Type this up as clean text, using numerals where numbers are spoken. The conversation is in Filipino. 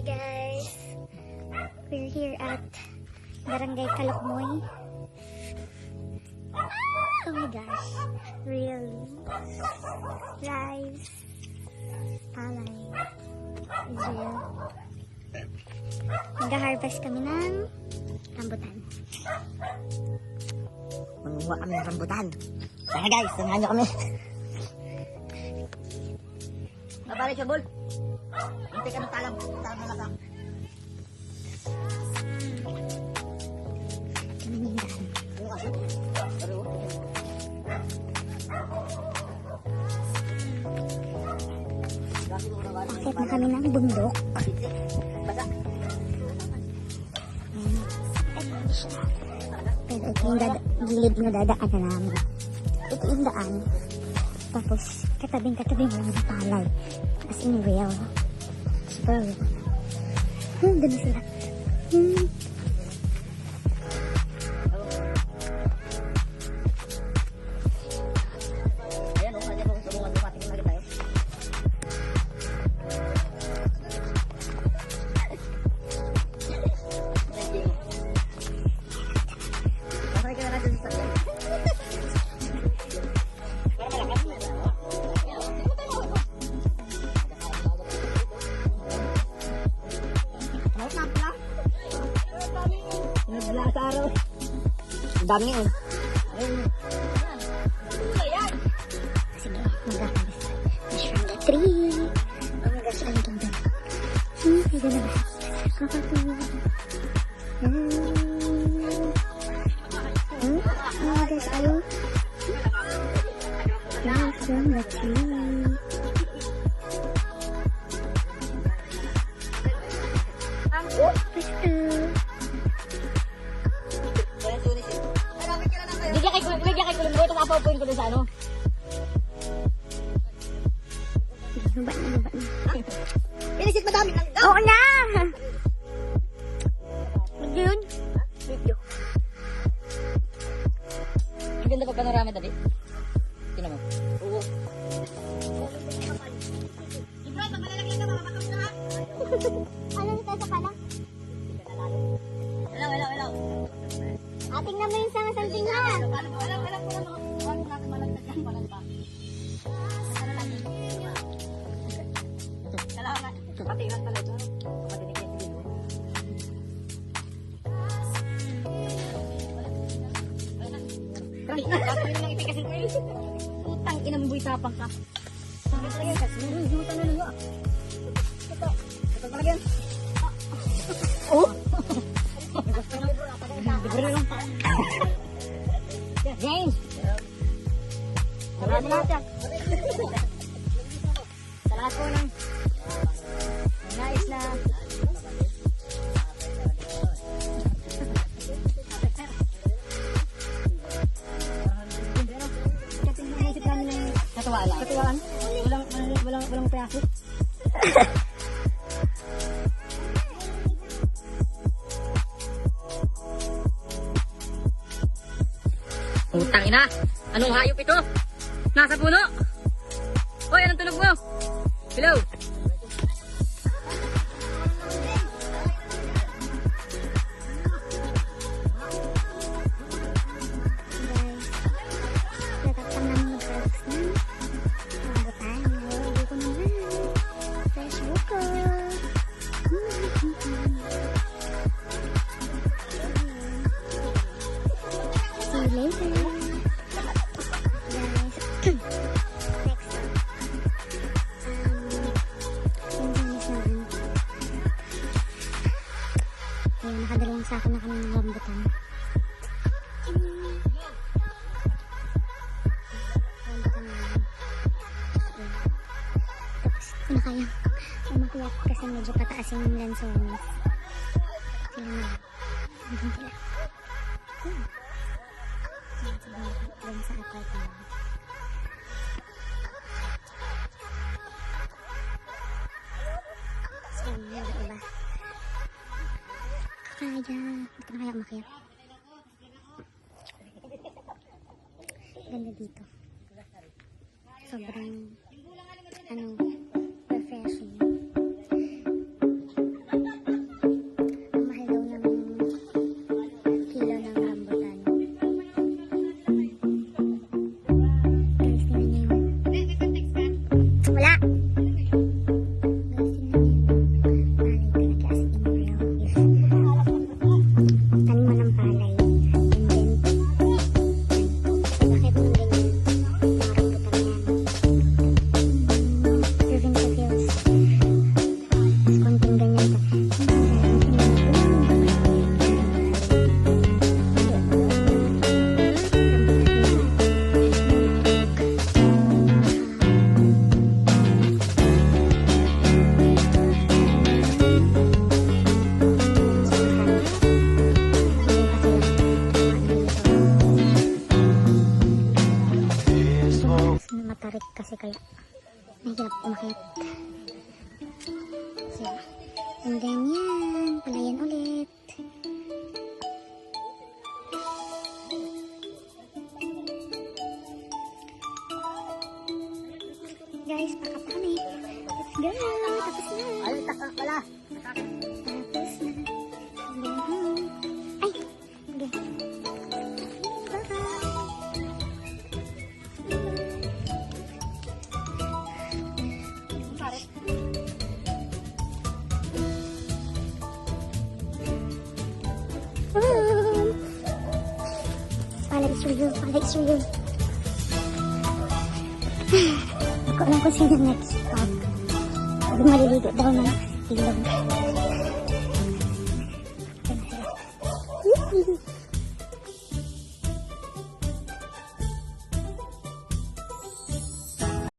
guys, we're here at Barangay Calokmoy. Oh my gosh, really? Rice, palay, is real. Nag-harvest kami ng rambutan. Manguha kami ng rambutan. Tara guys, samahan nyo kami. Nabalik siya, Bol. Hintay ka ng talam. Talam na lang. Akit na kami ng bundok. Pero ito yung gilid na dadaan na namin. Ito yung daan. Tapos katabing mo yung palay. As in real. Super real. Doon na sila. Ang dami yun. Sige, mag-harvest. Fish from the tree. Oh my gosh, ang ganda. Ito na ba? Kakatuwa. Oh my gosh, ayun. Fish from the tree. Bigyan kay Kulumboy, tapos apapuin ko doon sa ano. Luba na. Pinisit madami lang. Oo na! Yun. Video. Ang ganda pa panorama, Dabi. Tingnan mo. Oo. Ibroy, pag malalagyan ka, makakapit ka ha? Ano na tayo sa palang? Hello. Ating naman yung something na. Alam ko lang kung natin malagdag yan, walang ba? Salamat. Patingan pala ito. Patinig yan dito. Kasi yung mga itigasin ko yun. Utang inamboy tapang ka. Sabi talaga yan, kasi nunjutan na nyo. Ito talaga yan. Oh! Libre lang pa. James! Marami lahat yan. Sa lahat po ng nais na katuwaan. Walang payasok. Utang ina! Anong hayop ito? Nasa puno! Hoy, anong tunog mo? Hello! Nakadalawang sako na kami ng rambutan. Tapos ko na kaya umakyat kasi medyo pataas yung lansones. Sila na. Andun sila. Doon sa apartment. So, yun, diba? Kaya, hindi ko na kaya umakyat. Ganda dito. Sobrang, refreshing. And then yan, palayan ulit. Guys, baka pa kami. Let's go! Tapos na! Ay, taka pala. Tapos na. And then home. Ay! Okay. Bye-bye! Pare. Pala is real. Pala is real. Ako alam kung sino next stop. Sabi maliligo daw ng ilog.